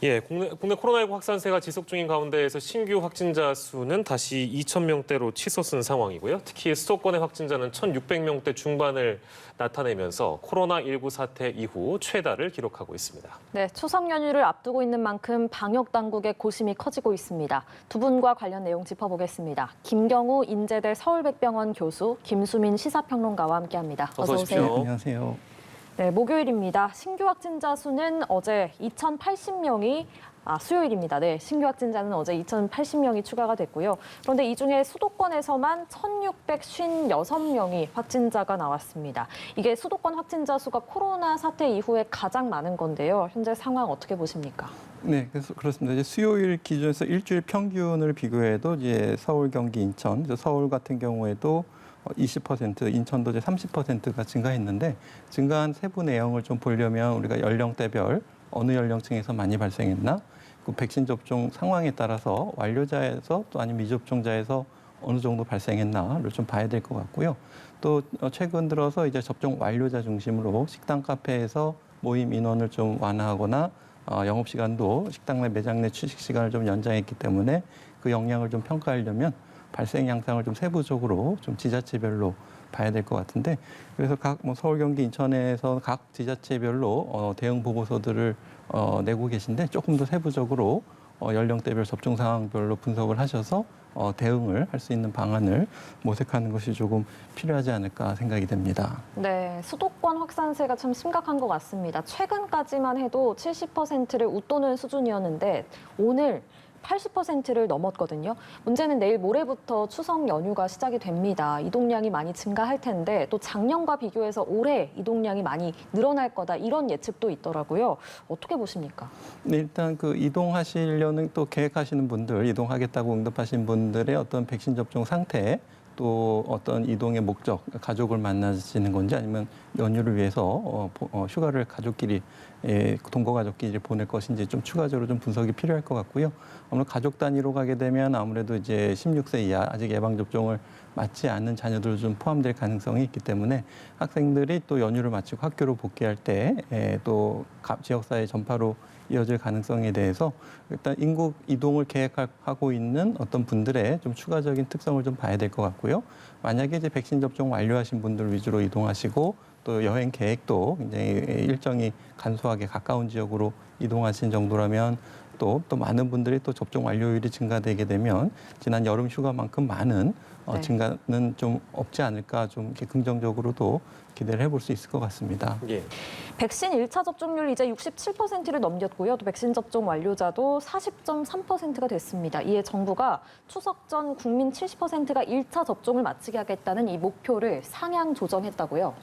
예, 국내 코로나19 확산세가 지속 중인 가운데에서 신규 확진자 수는 다시 2,000명대로 치솟은 상황이고요. 특히 수도권의 확진자는 1,600명대 중반을 나타내면서 코로나19 사태 이후 최다를 기록하고 있습니다. 네, 추석 연휴를 앞두고 있는 만큼 방역 당국의 고심이 커지고 있습니다. 두 분과 관련 내용 짚어보겠습니다. 김경우 인제대 서울백병원 교수, 김수민 시사평론가와 함께합니다. 어서 오십시오. 안녕하세요. 네, 목요일입니다. 신규 확진자 수는 어제 2,080명이 수요일입니다. 네, 신규 확진자는 어제 2,080명이 추가가 됐고요. 그런데 이 중에 수도권에서만 1,656명이 확진자가 나왔습니다. 이게 수도권 확진자 수가 코로나 사태 이후에 가장 많은 건데요. 현재 상황 어떻게 보십니까? 네, 그래서 그렇습니다. 이제 수요일 기준에서 일주일 평균을 비교해도 이제 서울, 경기, 인천, 서울 같은 경우에도 20%, 인천도 이제 30%가 증가했는데 증가한 세부 내용을 좀 보려면 우리가 연령대별 어느 연령층에서 많이 발생했나, 그 백신 접종 상황에 따라서 완료자에서 또 아니면 미접종자에서 어느 정도 발생했나를 좀 봐야 될 것 같고요. 또 최근 들어서 이제 접종 완료자 중심으로 식당, 카페에서 모임 인원을 좀 완화하거나 영업 시간도 식당 내 매장 내 취식 시간을 좀 연장했기 때문에 그 영향을 좀 평가하려면 발생 양상을 좀 세부적으로 좀 지자체별로 봐야 될 것 같은데, 그래서 각 서울, 경기, 인천에서 각 지자체별로 대응 보고서들을 내고 계신데 조금 더 세부적으로 연령대별 접종 상황별로 분석을 하셔서 대응을 할 수 있는 방안을 모색하는 것이 조금 필요하지 않을까 생각이 됩니다. 네, 수도권 확산세가 참 심각한 것 같습니다. 최근까지만 해도 70%를 웃도는 수준이었는데 오늘 80%를 넘었거든요. 문제는 내일 모레부터 추석 연휴가 시작이 됩니다. 이동량이 많이 증가할 텐데 또 작년과 비교해서 올해 이동량이 많이 늘어날 거다 이런 예측도 있더라고요. 어떻게 보십니까? 네, 일단 그 이동하시려는 또 계획하시는 분들, 이동하겠다고 응답하신 분들의 어떤 백신 접종 상태, 또 어떤 이동의 목적, 가족을 만나시는 건지 아니면 연휴를 위해서 휴가를 가족끼리, 동거 가족끼리 보낼 것인지 좀 추가적으로 좀 분석이 필요할 것 같고요. 아무래도 가족 단위로 가게 되면 아무래도 이제 16세 이하 아직 예방 접종을 맞지 않는 자녀들 좀 포함될 가능성이 있기 때문에 학생들이 또 연휴를 마치고 학교로 복귀할 때 또 지역사회 전파로 이어질 가능성에 대해서 일단 인구 이동을 계획하고 있는 어떤 분들의 좀 추가적인 특성을 좀 봐야 될 것 같고요. 만약에 이제 백신 접종 완료하신 분들 위주로 이동하시고 또 여행 계획도 굉장히 일정이 간소하게 가까운 지역으로 이동하신 정도라면 또 많은 분들이 또 접종 완료율이 증가되게 되면 지난 여름 휴가만큼 많은 네. 증가는 좀 없지 않을까 좀 이렇게 긍정적으로도 기대를 해볼 수 있을 것 같습니다. 예. 백신 1차 접종률 이제 67%를 넘겼고요. 또 백신 접종 완료자도 40.3%가 됐습니다. 이에 정부가 추석 전 국민 70%가 1차 접종을 마치게 하겠다는 이 목표를 상향 조정했다고요.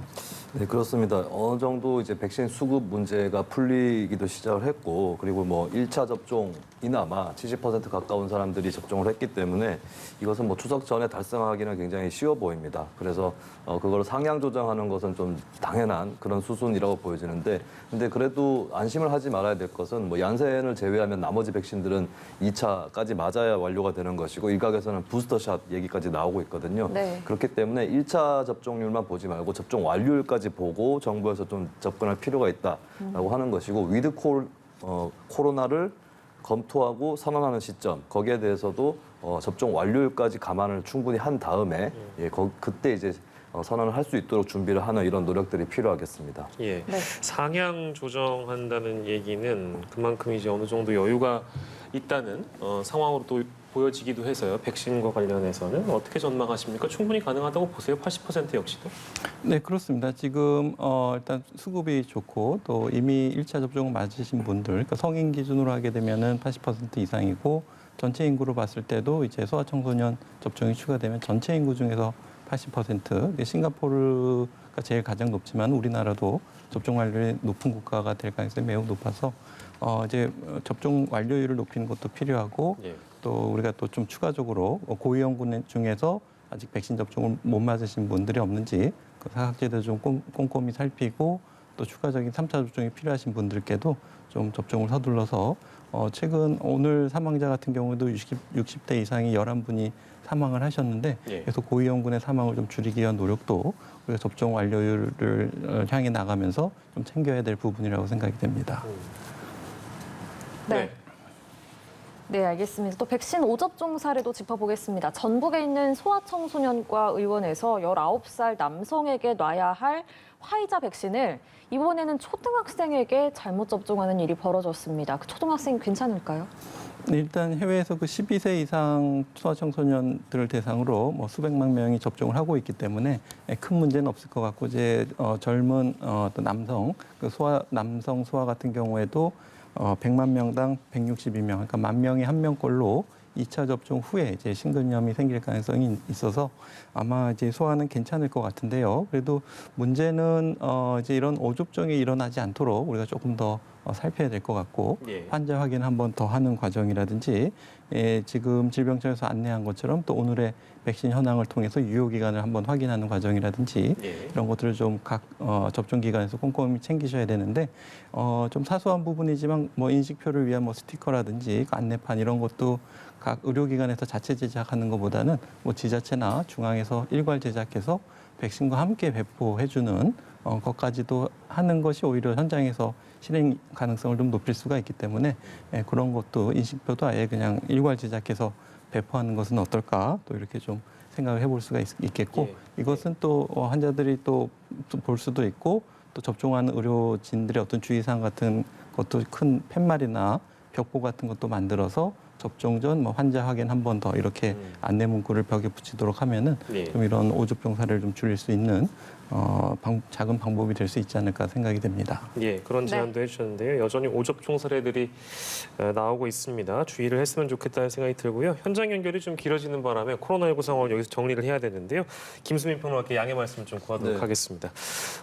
네, 그렇습니다. 어느 정도 이제 백신 수급 문제가 풀리기도 시작을 했고, 그리고 뭐 1차 접종이나마 70% 가까운 사람들이 접종을 했기 때문에 이것은 뭐 추석 전에 달성하기는 굉장히 쉬워 보입니다. 그래서 그걸 상향 조정하는 것은 좀 당연한 그런 수순이라고 보여지는데, 근데 그래도 안심을 하지 말아야 될 것은 뭐 얀센을 제외하면 나머지 백신들은 2차까지 맞아야 완료가 되는 것이고, 일각에서는 부스터샷 얘기까지 나오고 있거든요. 네. 그렇기 때문에 1차 접종률만 보지 말고 접종 완료율까지 보고 정부에서 좀 접근할 필요가 있다라고 하는 것이고, 위드 코로나를 검토하고 선언하는 시점, 거기에 대해서도 접종 완료율까지 감안을 충분히 한 다음에 그때 이제 선언을 할 수 있도록 준비를 하는 이런 노력들이 필요하겠습니다. 예. 네. 상향 조정한다는 얘기는 그만큼 이제 어느 정도 여유가 있다는 상황으로 또 보여지기도 해서요. 백신과 관련해서는 어떻게 전망하십니까? 충분히 가능하다고 보세요? 80% 역시도? 네, 그렇습니다. 지금 일단 수급이 좋고 또 이미 1차 접종을 맞으신 분들, 그러니까 성인 기준으로 하게 되면은 80% 이상이고 전체 인구로 봤을 때도 이제 소아청소년 접종이 추가되면 전체 인구 중에서 80%, 싱가포르가 제일 가장 높지만 우리나라도 접종 완료율이 높은 국가가 될 가능성이 매우 높아서 이제 접종 완료율을 높이는 것도 필요하고 예. 또 우리가 또 좀 추가적으로 고위험군 중에서 아직 백신 접종을 못 맞으신 분들이 없는지 그 사각지대도 좀 꼼꼼히 살피고 또 추가적인 3차 접종이 필요하신 분들께도 좀 접종을 서둘러서 최근 오늘 사망자 같은 경우도 60대 이상이 11분이 사망을 하셨는데 예. 그래서 고위험군의 사망을 좀 줄이기 위한 노력도 우리가 접종 완료율을 향해 나가면서 좀 챙겨야 될 부분이라고 생각이 됩니다. 네. 네, 알겠습니다. 또 백신 5접종 사례도 짚어보겠습니다. 전북에 있는 소아청소년과 의원에서 19살 남성에게 놔야 할 화이자 백신을 이번에는 초등학생에게 잘못 접종하는 일이 벌어졌습니다. 그 초등학생 괜찮을까요? 일단 해외에서 그 12세 이상 소아청소년들을 대상으로 뭐 수백만 명이 접종을 하고 있기 때문에 큰 문제는 없을 것 같고 이제 젊은 또 남성 남성 소아 같은 경우에도 100만 명당 162명, 그러니까 10,000명이 1명꼴로 2차 접종 후에 이제 심근염이 생길 가능성이 있어서 아마 이제 소아는 괜찮을 것 같은데요. 그래도 문제는 이제 이런 오접종이 일어나지 않도록 우리가 조금 더 살펴야 될 것 같고 예. 환자 확인 한 번 더 하는 과정이라든지 지금 질병청에서 안내한 것처럼 또 오늘의 백신 현황을 통해서 유효 기간을 한번 확인하는 과정이라든지 예. 이런 것들을 좀 각 접종 기관에서 꼼꼼히 챙기셔야 되는데 좀 사소한 부분이지만 뭐 인식표를 위한 뭐 스티커라든지 그 안내판 이런 것도 각 의료기관에서 자체 제작하는 것보다는 뭐 지자체나 중앙에서 일괄 제작해서 백신과 함께 배포해주는 것까지도 하는 것이 오히려 현장에서 실행 가능성을 좀 높일 수가 있기 때문에 그런 것도 인식표도 아예 그냥 일괄 제작해서 배포하는 것은 어떨까 또 이렇게 좀 생각을 해볼 수가 있겠고 예. 이것은 또 환자들이 또 볼 수도 있고 또 접종하는 의료진들의 어떤 주의사항 같은 것도 큰 팻말이나 벽보 같은 것도 만들어서 접종 전 뭐 환자 확인 한 번 더 이렇게 안내 문구를 벽에 붙이도록 하면은 예. 좀 이런 오접종 사례를 좀 줄일 수 있는 작은 방법이 될 수 있지 않을까 생각이 됩니다. 예, 그런 제안도 해주셨는데요. 여전히 오접종 사례들이 나오고 있습니다. 주의를 했으면 좋겠다는 생각이 들고요. 현장 연결이 좀 길어지는 바람에 코로나19 상황을 여기서 정리를 해야 되는데요. 김수민 평론가께 양해 말씀을 좀 구하도록 네. 하겠습니다.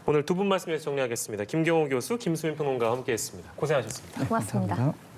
오늘 두 분 말씀에서 정리하겠습니다. 김경호 교수, 김수민 평론가와 함께했습니다. 고생하셨습니다. 고맙습니다. 감사합니다.